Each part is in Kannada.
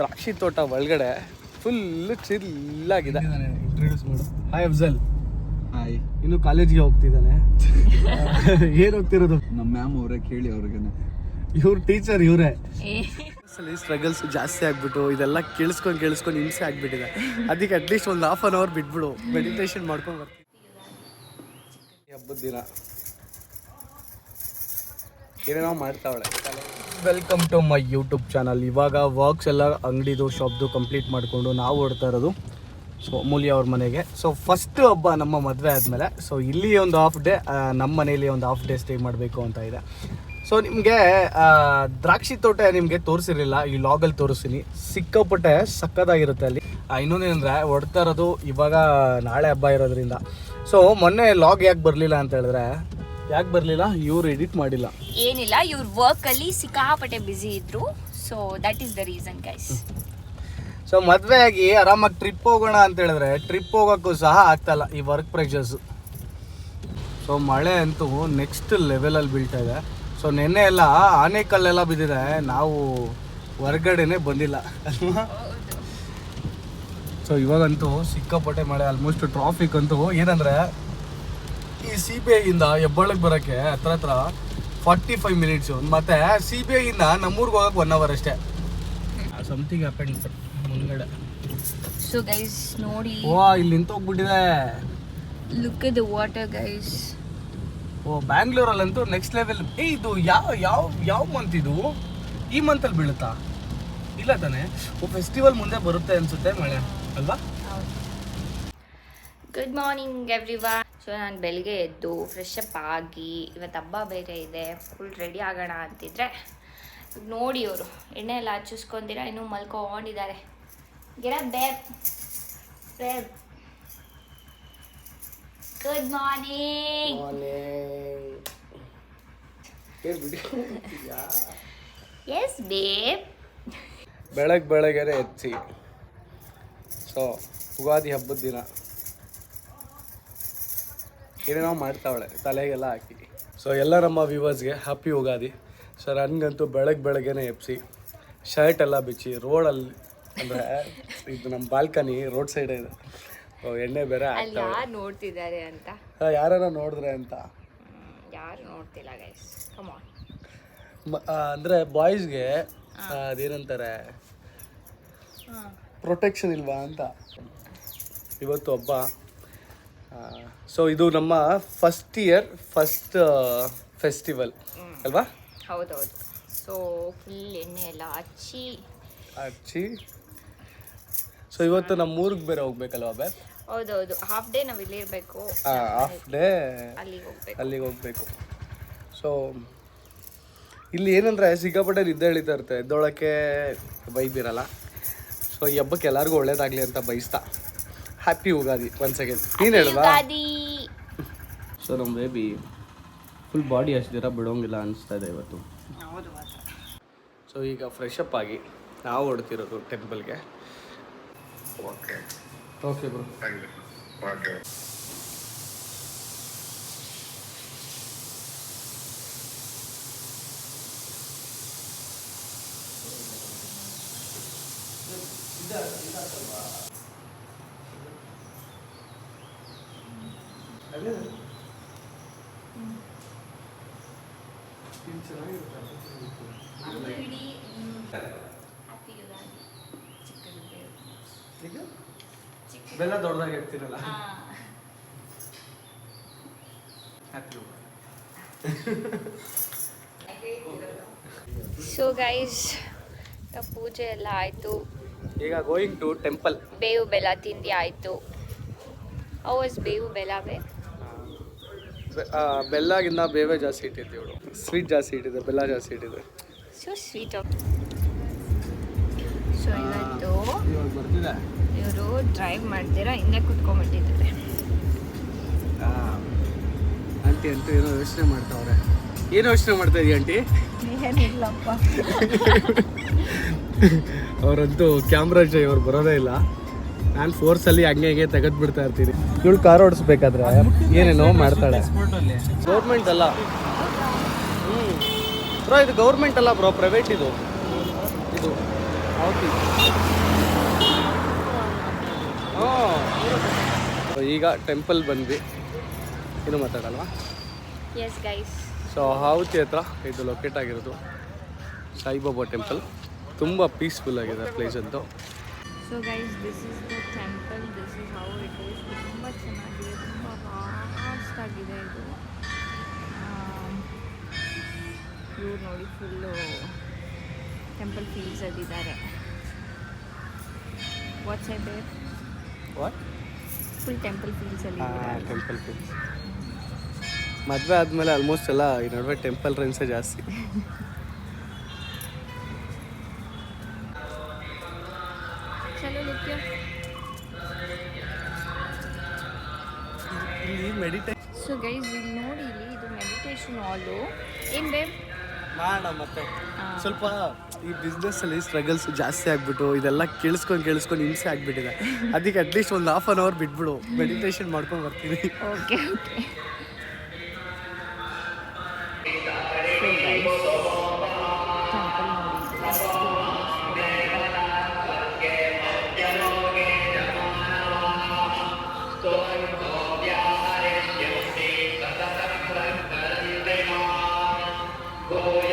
ದ್ರಾಕ್ಷಿ ತೋಟ ಒಳಗಡೆ ಫುಲ್ ಚಿಲ್ಲಾಗಿದೆ. ಇಂಟ್ರೊಡ್ಯೂಸ್ ಮಾಡು. ಹಾಯ್ ಅಫ್ಜಲ್. ಹಾಯ್. ಇನ್ನು ಕಾಲೇಜ್ಗೆ ಹೋಗ್ತಿದ್ದಾನೆ. ಏನು ಹೋಗ್ತಿರೋದು? ನಮ್ಮ ಮ್ಯಾಮ್ ಅವರೇ ಕೇಳಿ ಅವ್ರಿಗೆ. ಇವ್ರ ಟೀಚರ್ ಇವರೇ. ಸ್ಟ್ರಗಲ್ಸ್ ಜಾಸ್ತಿ ಆಗ್ಬಿಟ್ಟು ಇದೆಲ್ಲ ಕೇಳಿಸ್ಕೊಂಡು ಹಿಂಸೆ ಆಗ್ಬಿಟ್ಟಿದೆ. ಅದಕ್ಕೆ ಅಟ್ಲೀಸ್ಟ್ ಒಂದು ½ an hour ಬಿಟ್ಬಿಡು, ಮೆಡಿಟೇಷನ್ ಮಾಡ್ಕೊಂಡು ಬರ್ತೀನಿ. ಹಬ್ಬದ ದಿನ ಏನೇನೋ ಮಾಡ್ತಾವಳೆ. Welcome to my YouTube channel. ಇವಾಗ ವರ್ಕ್ಸ್ ಎಲ್ಲ ಅಂಗಡಿದು ಶಾಪ್ದು ಕಂಪ್ಲೀಟ್ ಮಾಡಿಕೊಂಡು ನಾವು ಓಡ್ತಾ ಇರೋದು ಸೊ ಅಮೂಲ್ಯ ಅವ್ರ ಮನೆಗೆ. ಸೊ ಫಸ್ಟ್ ಹಬ್ಬ ನಮ್ಮ ಮದುವೆ ಆದಮೇಲೆ. ಸೊ ಇಲ್ಲಿ ಒಂದು ಹಾಫ್ ಡೇ, ನಮ್ಮ ಮನೇಲಿ ಒಂದು ಹಾಫ್ ಡೇ ಸ್ಟೇ ಮಾಡಬೇಕು ಅಂತ ಇದೆ. ಸೊ ನಿಮಗೆ ದ್ರಾಕ್ಷಿ ತೋಟ ನಿಮಗೆ ತೋರಿಸಿರಲಿಲ್ಲ, ಈ ಲಾಗಲ್ಲಿ ತೋರಿಸ್ತೀನಿ. ಸಿಕ್ಕಾಪಟ್ಟೆ ಸಕ್ಕದಾಗಿರುತ್ತೆ ಅಲ್ಲಿ. ಇನ್ನೊಂದೇನೆಂದರೆ ಹೊಡ್ತಾ ಇರೋದು ಇವಾಗ ನಾಳೆ ಹಬ್ಬ ಇರೋದ್ರಿಂದ. ಸೊ ಮೊನ್ನೆ ಲಾಗ್ ಯಾಕೆ ಬರಲಿಲ್ಲ ಅಂತ ಹೇಳಿದ್ರೆ, ಯಾಕೆ ಬರಲಿಲ್ಲ, ಇವ್ರು ಎಡಿಟ್ ಮಾಡಿಲ್ಲ, ಏನಿಲ್ಲ, ಇವ್ರ ವರ್ಕಲ್ಲಿ ಸಿಕ್ಕಾಪಟ್ಟೆ ಬ್ಯುಸಿ ಇದ್ರು. So that is the reason guys. So ಮದುವೆ ಆಗಿ ಆರಾಮಾಗಿ ಟ್ರಿಪ್ ಹೋಗೋಣ ಅಂತ ಹೇಳಿದ್ರೆ ಟ್ರಿಪ್ ಹೋಗೋಕ್ಕೂ ಸಹ ಆಗ್ತಾಯಿಲ್ಲ ಈ ವರ್ಕ್ ಪ್ರೆಷರ್ಸು. ಸೊ ಮಳೆ ಅಂತೂ ನೆಕ್ಸ್ಟ್ ಲೆವೆಲಲ್ಲಿ ಬೀಳ್ತಾ ಇದೆ. ಸೊ ನೆನ್ನೆ ಎಲ್ಲ ಆನೆಕಲ್ಲೆಲ್ಲ ಬಿದ್ದಿದೆ, ನಾವು ಹೊರಗಡೆನೆ ಬಂದಿಲ್ಲ ಅಲ್ವಾ. ಸೊ ಇವಾಗಂತೂ ಸಿಕ್ಕಾಪಟ್ಟೆ ಮಳೆ. ಆಲ್ಮೋಸ್ಟ್ ಟ್ರಾಫಿಕ್ ಅಂತೂ ಏನಂದರೆ ಈ CBI-ಯಿಂದ ಹೆಬ್ಬಾಳಕ್ಕೆ ಬರೋಕ್ಕೆ ಹತ್ರ 45 ಮಿನಿಟ್ಸು, ಮತ್ತು CBI-ಯಿಂದ ನಮ್ಮೂರಿಗೆ ಹೋಗೋಕೆ 1 hour ಅಷ್ಟೇ. ಸಮಥಿಂಗ್ ಹ್ಯಾಪೆಂಡ್ ಮುಂದ್ಗಡೆ. ಸೊ ಗೈಸ್ ನೋಡಿ, ಇಲ್ಲಿ ನಿಂತೋಗ್ಬಿಟ್ಟಿದೆ. Look at the water guys. ಬ್ಯಾಂಗ್ಳೂರಲ್ಲಂತೂ ನೆಕ್ಸ್ಟ್ ಲೆವೆಲ್. ಇದು ಯಾವ ಮಂತ್ ಇದು? ಈ ಮಂತಲ್ಲಿ ಬೀಳುತ್ತಾ? ಇಲ್ಲ ತಾನೆ, ಫೆಸ್ಟಿವಲ್ ಮುಂದೆ ಬರುತ್ತೆ ಅನ್ಸುತ್ತೆ ಮಳೆ ಅಲ್ವಾ. Good morning everyone. ಸೊ ನಾನು ಬೆಳಗ್ಗೆ ಎದ್ದು ಫ್ರೆಶ್ ಅಪ್ ಆಗಿ, ಇವತ್ತು ಹಬ್ಬ ಬೇರೆ ಇದೆ, ಫುಲ್ ರೆಡಿ ಆಗೋಣ ಅಂತಿದ್ರೆ ನೋಡಿ ಅವರು ಎಣ್ಣೆ ಎಲ್ಲ ಹಚ್ಚಿಸ್ಕೊಂಡಿರ ಇನ್ನೂ ಮಲ್ಕೊಂಡಿದ್ದಾರೆ. Get up babe. Good morning. Yes babe. ಬೆಳಗ್ಗೆನೆ ಎತ್ತಿ. ಸೊ ಯುಗಾದಿ ಹಬ್ಬದ ದಿನ ಏನೇನೋ ಮಾಡ್ತಾವಳೆ ತಲೆಗೆಲ್ಲ ಹಾಕಿ. ಸೊ ಎಲ್ಲ ನಮ್ಮ ವ್ಯೂವರ್ಸ್ಗೆ ಹ್ಯಾಪಿ ಯುಗಾದಿ. ಸೊ ನನಗಂತೂ ಬೆಳಗ್ಗೆನೆ ಎಪ್ಸಿ ಶರ್ಟ್ ಎಲ್ಲ ಬಿಚ್ಚಿ ರೋಡಲ್ಲಿ, ಅಂದರೆ ಇದು ನಮ್ಮ ಬಾಲ್ಕನಿ ರೋಡ್ ಸೈಡ್ ಇದೆ. ಎಣ್ಣೆ ಬೇರೆ ಯಾರು ನೋಡ್ತಿದ್ದಾರೆ ಅಂತ, ಯಾರ ನೋಡಿದ್ರೆ ಅಂತ. ಯಾರು ನೋಡ್ತಿಲ್ಲ ಗೈಸ್, ಕಮ್ ಆನ್. ಅಂದರೆ ಬಾಯ್ಸ್ಗೆ ಅದೇನಂತಾರೆ, ಪ್ರೊಟೆಕ್ಷನ್ ಇಲ್ವಾ ಅಂತ. ಇವತ್ತು ಹಬ್ಬ. ಸೊ ಇದು ನಮ್ಮ ಫಸ್ಟ್ ಇಯರ್ ಫಸ್ಟ್ ಫೆಸ್ಟಿವಲ್ ಅಲ್ವಾ. ಹೌದೌದು. ಸೊ ಫುಲ್ ಎಣ್ಣೆ ಎಲ್ಲ ಹಚ್ಚಿ. ಸೊ ಇವತ್ತು ನಮ್ಮ ಊರಿಗೆ ಬೇರೆ ಹೋಗ್ಬೇಕಲ್ವಾ ಬ್ಯಾಬ್? ಹೌದೌದು, ಹಾಫ್ ಡೇ ನಾವು ಇಲ್ಲಿ ಇರಬೇಕು, ಹಾಫ್ ಡೇ ಅಲ್ಲಿಗೆ ಹೋಗ್ಬೇಕು. ಸೊ ಇಲ್ಲಿ ಏನಂದರೆ ಸಿಕ್ಕಾಪಟ್ಟೆ ನಿದ್ದೆ ಎಳಿತಾ ಇರುತ್ತೆ, ಎದ್ದೊಳಕ್ಕೆ ಬೈಬಿರಲ್ಲ. ಸೊ ಈ ಹಬ್ಬಕ್ಕೆ ಎಲ್ಲರಿಗೂ ಒಳ್ಳೇದಾಗಲಿ ಅಂತ ಬಯಸ್ತಾ ಹ್ಯಾಪಿ ಯುಗಾದಿ ಒನ್ ಸೆಕೆಂಡ್. ನೀನು ಹೇಳ್ವಾ? ಸೊ ನಮ್ಮ ಬೇಬಿ ಫುಲ್ ಬಾಡಿ ಅಷ್ಟು ದಿನ ಬಿಡೋಂಗಿಲ್ಲ ಅನಿಸ್ತಾ ಇದೆ ಇವತ್ತು. ಸೊ ಈಗ ಫ್ರೆಶ್ ಅಪ್ ಆಗಿ ನಾವು ಹೊಡ್ತಿರೋದು ಟೆಂಪಲ್ಗೆ. Okay bro. ಬೆಲ್ಲ ದೊಡ್ಡದಾಗಿ ಇರ್ತೀರಲ್ಲ. ಸೊ ಗೈಸ್, ಪೂಜೆ ಎಲ್ಲ ಆಯಿತು. ಈಗ ಗೋಯಿಂಗ್ ಟು ಟೆಂಪಲ್. ಬೇವು ಬೆಲ್ಲ ತಿಂಡಿ ಆಯಿತು. ಅವಸ್ ಬೇವು ಬೆಲ್ಲ ಬೆಲ್ಲಾಗಿಂದ ಬೇವೇ ಜಾಸ್ತಿ ಇಟ್ಟಿದ್ದೆ ಇವಳು. ಸ್ವೀಟ್ ಜಾಸ್ತಿ ಇಟ್ಟಿದೆ, ಬೆಲ್ಲ ಜಾಸ್ತಿ ಇಟ್ಟಿದೆ. So sweet. ಸೊ ಇವತ್ತು ಬರ್ತಿದೆ, ಇವರು ಡ್ರೈವ್ ಮಾಡ್ತೀರಾ ಹಿಂದೆ ಕುತ್ಕೊಂಡ್ಬಿಟ್ಟಿದ್ದಾರೆ. ಆಂಟಿ ಅಂತೂ ಏನೋ ಯೋಚನೆ ಮಾಡ್ತಾವ್ರೆ. ಏನೋ ಯೋಚನೆ ಮಾಡ್ತಾ ಇದೀಯ ಆಂಟಿ? ಏನಿಲ್ಲಪ್ಪ. ಅವರಂತೂ ಕ್ಯಾಮ್ರಾ ಜೈ ಅವ್ರು ಬರೋದೇ ಇಲ್ಲ. ನಾನು ಫೋರ್ಸಲ್ಲಿ ಹಂಗೆ ತೆಗೆದ್ಬಿಡ್ತಾ ಇರ್ತೀನಿ. ಇವಳು ಕಾರ್ ಓಡಿಸ್ಬೇಕಾದ್ರೆ ಏನೇನೋ ಮಾಡ್ತಾಳೆ. ಗೌರ್ಮೆಂಟ್ ಅಲ್ಲ ಬ್ರೋ, ಇದು ಗೌರ್ಮೆಂಟ್ ಅಲ್ಲ ಬ್ರೋ, ಪ್ರೈವೇಟ್ ಇದು. ಈಗ ಟೆಂಪಲ್ ಬಂದ್ವಿ, ಇನ್ನು ಮಾತಾಡಲ್ವಾ? Yes guys. ಸೊ ಹಾವುತಿ ಹತ್ರ ಇದು ಲೊಕೇಟ್ ಆಗಿರೋದು ಸಾಯಿಬಾಬಾ ಟೆಂಪಲ್. ತುಂಬ ಪೀಸ್ಫುಲ್ ಆಗಿದೆ ಪ್ಲೇಸ್ ಅಂತೂ. So guys, this is the temple, this is how it is. ತುಂಬ ಚೆನ್ನಾಗಿದೆ, ತುಂಬ ಫಾಸ್ಟ್ ಆಗಿದೆ ಇದು. ಇವ್ರು ನೋಡಿ ಫುಲ್ಲು ಟೆಂಪಲ್ ಫೀಲ್ಸ್ ಅಲ್ಲಿದ್ದಾರೆ. What's I bear full temple feels ಅಲ್ಲಿ ಟೆಂಪಲ್ ಫೀಲ್ಸ್. ಮದುವೆ ಆದಮೇಲೆ ಆಲ್ಮೋಸ್ಟ್ ಎಲ್ಲ ಈ ನಡುವೆ ಟೆಂಪಲ್ ರನ್ಸೇ ಜಾಸ್ತಿ. ಚಲೋ ಲಿತ್ಯ. ಸೊ ಗೈಸ್, ಇಲ್ಲಿ ನೋಡಿ, ಇಲ್ಲಿ ಇದು ಮೆಡಿಟೇಷನ್ ಹಾಲು. ಏನು ಬೇಬ್ ಮಾಡೋಣ ಮತ್ತೆ. ಸ್ವಲ್ಪ ಈ ಬಿಸ್ನೆಸ್ಸಲ್ಲಿ ಸ್ಟ್ರಗಲ್ಸ್ ಜಾಸ್ತಿ ಆಗಿಬಿಟ್ಟು ಇದೆಲ್ಲ ಕೇಳಿಸ್ಕೊಂಡು ಹಿಂಸೆ ಆಗಿಬಿಟ್ಟಿದೆ. ಅದಕ್ಕೆ ಅಟ್ಲೀಸ್ಟ್ ಒಂದು ½ ಅವರ್ ಬಿಟ್ಬಿಡು, ಮೆಡಿಟೇಷನ್ ಮಾಡ್ಕೊಂಡು ಬರ್ತೀನಿ. Okay okay.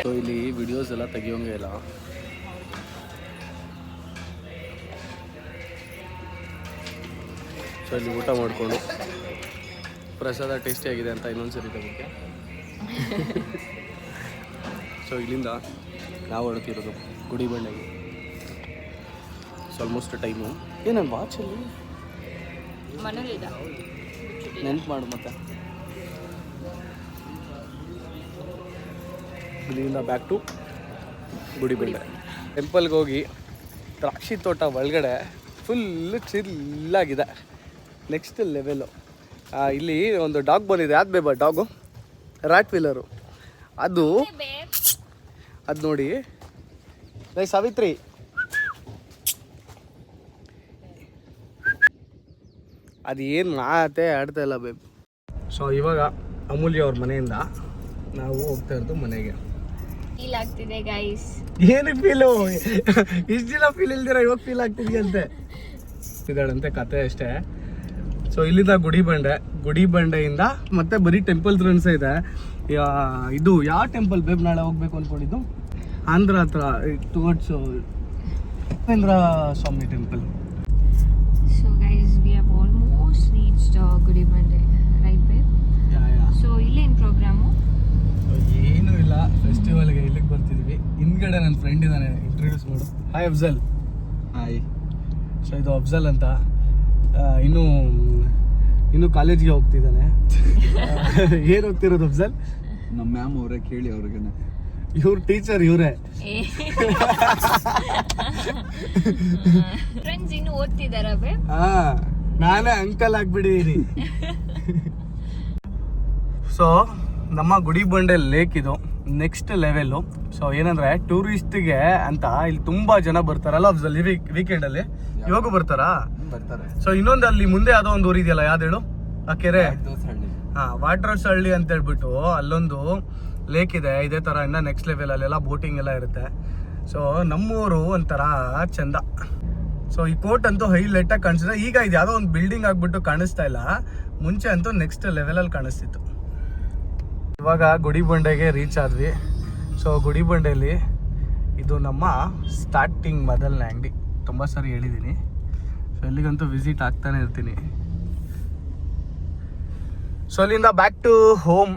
ಸೊ ಇಲ್ಲಿ ವಿಡಿಯೋಸ್ ಎಲ್ಲ ತೆಗಿಯೋಂಗೆ ಇಲ್ಲ. ಸೊ ಇಲ್ಲಿ ಊಟ ಮಾಡಿಕೊಂಡು ಪ್ರಸಾದ ಟೇಸ್ಟಿಯಾಗಿದೆ ಅಂತ ಇನ್ನೊಂದ್ಸರಿ ತಗೋಕ್ಕೆ. ಸೊ ಇಲ್ಲಿಂದ ನಾವು ಹೊರಡ್ತಿರೋದು ಗುಡಿಬಂಡೆಗೆ. ಸೊ ಆಲ್ಮೋಸ್ಟ್ ಟೈಮು ಏನನ್ನು ವಾಚಲ್ಲಿ ಮನೇಲಿದೆ, ನೆನ್ಪು ಮಾಡು ಮತ್ತೆ. ಇಲ್ಲಿಂದ ಬ್ಯಾಕ್ ಟು ಗುಡಿಬಂಡೆ ಟೆಂಪಲ್ಗೆ ಹೋಗಿ ದ್ರಾಕ್ಷಿ ತೋಟ ಒಳಗಡೆ ಫುಲ್ಲು ಚಿಲ್ಲಾಗಿದೆ, ನೆಕ್ಸ್ಟ್ ಲೆವೆಲ್ಲು. ಇಲ್ಲಿ ಒಂದು ಡಾಗ್ ಬಂದಿದೆ, ಯಾವ್ದು ಬೇಬ ಡಾಗು? Rat wheeler. ಅದು ನೋಡಿ ಸಾವಿತ್ರಿ, ಅದು ಏನು ಮಾತೇ ಆಡ್ತಾ ಇಲ್ಲ ಬೇಬ್. ಸೊ ಇವಾಗ ಅಮೂಲ್ಯ ಅವ್ರ ಮನೆಯಿಂದ ನಾವು ಹೋಗ್ತಾ ಇರೋದು ಮನೆಗೆ. ಫೀಲ್ ಆಗ್ತಿದೆ ಗೈಸ್. ಏನಕ್ಕೆ ಫೀಲು? ಇಷ್ಟು ದಿನ ಫೀಲ್ ಇಲ್ದಿರ ಇವಾಗ ಫೀಲ್ ಆಗ್ತಿದೆಯಂತೆ. ಇದ್ದಾಳಂತೆ ಕತೆ ಅಷ್ಟೇ. ಸೊ ಇಲ್ಲಿಂದ ಗುಡಿಬಂಡೆಯಿಂದ ಮತ್ತೆ ಬರೀ ಟೆಂಪಲ್ ರನ್ಸ್ ಇದೆ. ಇದು ಯಾವ ಟೆಂಪಲ್ ಬೇಬ್ ನಾಳೆ ಹೋಗ್ಬೇಕು ಅಂದ್ಕೊಂಡಿದ್ದು? ಆಂಧ್ರ ಹತ್ರ towards Upendra Swamy temple. So guys, we have almost reached Gudibande, right babe? So ಇಲ್ಲೇನು ಪ್ರೋಗ್ರಾಮು? ಏನೂ ಇಲ್ಲ, ಫೆಸ್ಟಿವಲ್ಗೆ ಇಲ್ಲಿಗೆ ಬರ್ತಿದ್ವಿ. ಹಿಂದ್ಗಡೆ ನನ್ನ ಫ್ರೆಂಡ್ ಇದ್ದಾನೆ, ಇಂಟ್ರೊಡ್ಯೂಸ್ ಮಾಡು. ಹಾಯ್ ಅಫ್ಜಲ್. ಹಾಯ್. ಸೊ ಇದು ಅಫ್ಜಲ್ ಅಂತ, ಇನ್ನು ಕಾಲೇಜ್ಗೆ ಹೋಗ್ತಿದ್ದಾನೆ. ಏನು ಹೋಗ್ತಿರೋದು ಅಫ್ಜಲ್? ನಮ್ಮ ಮ್ಯಾಮ್ ಅವರೇ ಕೇಳಿ ಅವ್ರಿಗೇನೆ. ಇವ್ರ ಟೀಚರ್ ಇವರೇ. ಫ್ರೆಂಡ್ಸ್ ಇನ್ನು ಓದ್ತಿದಾರ ಬೇ? ನಾನೇ ಅಂಕಲ್ ಆಗ್ಬಿಟ್ಟಿದ್ದೀನಿ. ಸೊ ನಮ್ಮ ಗುಡಿಬಂಡೆ ಲೇಕ್ ಇದು ನೆಕ್ಸ್ಟ್ ಲೆವೆಲ್ಲು. ಸೊ ಏನಂದ್ರೆ ಟೂರಿಸ್ಟ್ಗೆ ಅಂತ ಇಲ್ಲಿ ತುಂಬಾ ಜನ ಬರ್ತಾರಲ್ಲ ಅಫ್ಜಲ್, ವೀಕೆಂಡಲ್ಲಿ ಇವಾಗೂ ಬರ್ತಾರಾ? ಬರ್ತಾರೆ. ಸೊ ಇನ್ನೊಂದು ಅಲ್ಲಿ ಮುಂದೆ ಯಾವುದೋ ಒಂದು ಊರು ಇದೆಯಲ್ಲ, ಯಾವ್ದು ಆ ಕೆರೆ? ವಾಟರ್ಸ್ ಹಳ್ಳಿ ಅಂತ ಹೇಳ್ಬಿಟ್ಟು ಅಲ್ಲೊಂದು ಲೇಕ್ ಇದೆ. ಇದೇ ತರ ಇನ್ನ ನೆಕ್ಸ್ಟ್ ಲೆವೆಲ್ ಅಲ್ಲೆಲ್ಲ ಬೋಟಿಂಗ್ ಎಲ್ಲ ಇರುತ್ತೆ. ಸೊ ನಮ್ಮೂರು ಒಂಥರ ಚಂದ. ಸೊ ಈ ಕೋರ್ಟ್ ಅಂತೂ ಹೈಲೈಟ್ ಆಗಿ ಕಾಣಿಸಿದೆ. ಈಗ ಇದು ಯಾವುದೋ ಒಂದು ಬಿಲ್ಡಿಂಗ್ ಆಗ್ಬಿಟ್ಟು ಕಾಣಿಸ್ತಾ ಇಲ್ಲ, ಮುಂಚೆ ಅಂತೂ ನೆಕ್ಸ್ಟ್ ಲೆವೆಲ್ ಅಲ್ಲಿ ಕಾಣಿಸ್ತಿತ್ತು. ಇವಾಗ ಗುಡಿಬಂಡೆಗೆ ರೀಚ್ ಆದ್ವಿ. ಸೊ ಗುಡಿಬಂಡೆಯಲ್ಲಿ ಇದು ನಮ್ಮ ಸ್ಟಾರ್ಟಿಂಗ್ ಮೊದಲನೇ ಅಂಗಡಿ. ತುಂಬ ಸರಿ ಹೇಳಿದ್ದೀನಿ. ಸೊ ಇಲ್ಲಿಗಂತೂ ವಿಸಿಟ್ ಆಗ್ತಾನೆ ಇರ್ತೀನಿ. ಸೊ ಅಲ್ಲಿಂದ ಬ್ಯಾಕ್ ಟು ಹೋಮ್.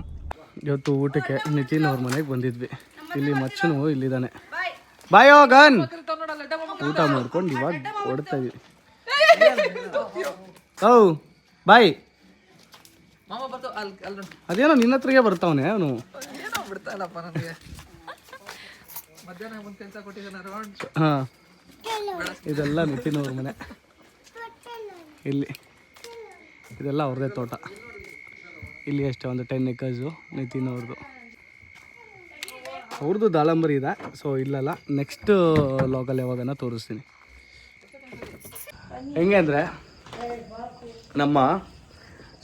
ಇವತ್ತು ಊಟಕ್ಕೆ ನಿತಿನ್ ಅವ್ರ ಮನೆಗೆ ಬಂದಿದ್ವಿ. ಇಲ್ಲಿ ಮಚ್ಚನು ಇಲ್ಲಿದ್ದಾನೆ. ಬಾಯ್ ಗನ್ ಊಟ ಮಾಡ್ಕೊಂಡು ಇವಾಗ ಹೊಡ್ತಾ ಇದೀವಿ. ಹೌ ಬಾಯ್. ಅದೇನೋ ನಿನ್ನ ಹತ್ರಗೆ ಬರ್ತಾವನೆ ಅವನು. ಹಾ, ಇದೆಲ್ಲ ನಿತಿನ್ ಅವ್ರ ಮನೆ. ಇಲ್ಲಿ ಇದೆಲ್ಲ ಅವ್ರದ್ದೇ ತೋಟ. ಇಲ್ಲಿ ಅಷ್ಟೇ ಒಂದು 10 acres ನಿತಿನ್ ಅವ್ರದ್ದು ದಾಳಂಬರಿ ಇದೆ. ಸೊ ಇಲ್ಲಲ್ಲ, ನೆಕ್ಸ್ಟ್ ಲಾಗಲ್ಲಿ ಯಾವಾಗನ ತೋರಿಸ್ತೀನಿ. ಹೆಂಗೆ ಅಂದರೆ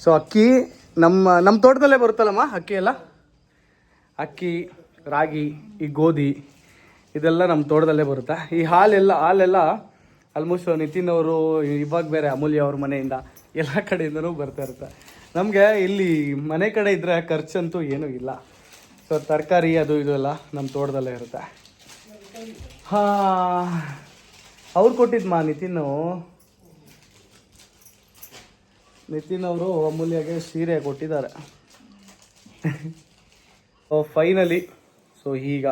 ಸೊ ಅಕ್ಕಿ ನಮ್ಮ ತೋಟದಲ್ಲೇ ಬರುತ್ತಲ್ಲಮ್ಮ ಅಕ್ಕಿ ಎಲ್ಲ. ಅಕ್ಕಿ, ರಾಗಿ, ಈ ಗೋಧಿ ಇದೆಲ್ಲ ನಮ್ಮ ತೋಟದಲ್ಲೇ ಬರುತ್ತೆ. ಈ ಹಾಲೆಲ್ಲ ಆಲ್ಮೋಸ್ಟ್ ನಿತಿನ್ ಅವರು ಇವಾಗ ಬೇರೆ ಅಮೂಲ್ಯ ಅವ್ರ ಮನೆಯಿಂದ ಎಲ್ಲ ಕಡೆಯಿಂದನೂ ಬರ್ತಾ ಇರುತ್ತೆ. ನಮಗೆ ಇಲ್ಲಿ ಮನೆ ಕಡೆ ಇದ್ದರೆ ಖರ್ಚಂತೂ ಏನೂ ಇಲ್ಲ. ಸೊ ತರಕಾರಿ ಅದು ಇದು ಎಲ್ಲ ನಮ್ಮ ತೋಟದಲ್ಲೇ ಇರುತ್ತೆ. ಹಾಂ, ಅವ್ರು ಕೊಟ್ಟಿದ್ಮಾ ನಿತಿನ್ ಅವರು ಅಮೂಲ್ಯಗೆ ಸೀರೆ ಕೊಟ್ಟಿದ್ದಾರೆ. ಫೈನಲಿ ಸೊ ಈಗ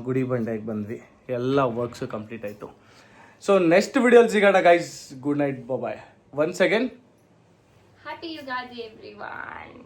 ಗುಡಿ ಬಂಡೆಗೆ ಬಂದ್ವಿ, ಎಲ್ಲ ವರ್ಕ್ಸು ಕಂಪ್ಲೀಟ್ ಆಯಿತು. ಸೊ ನೆಕ್ಸ್ಟ್ ವಿಡಿಯೋಲಿ ಸಿಗೋಣ guys. Good night, bye. Once again happy Ugadi everyone.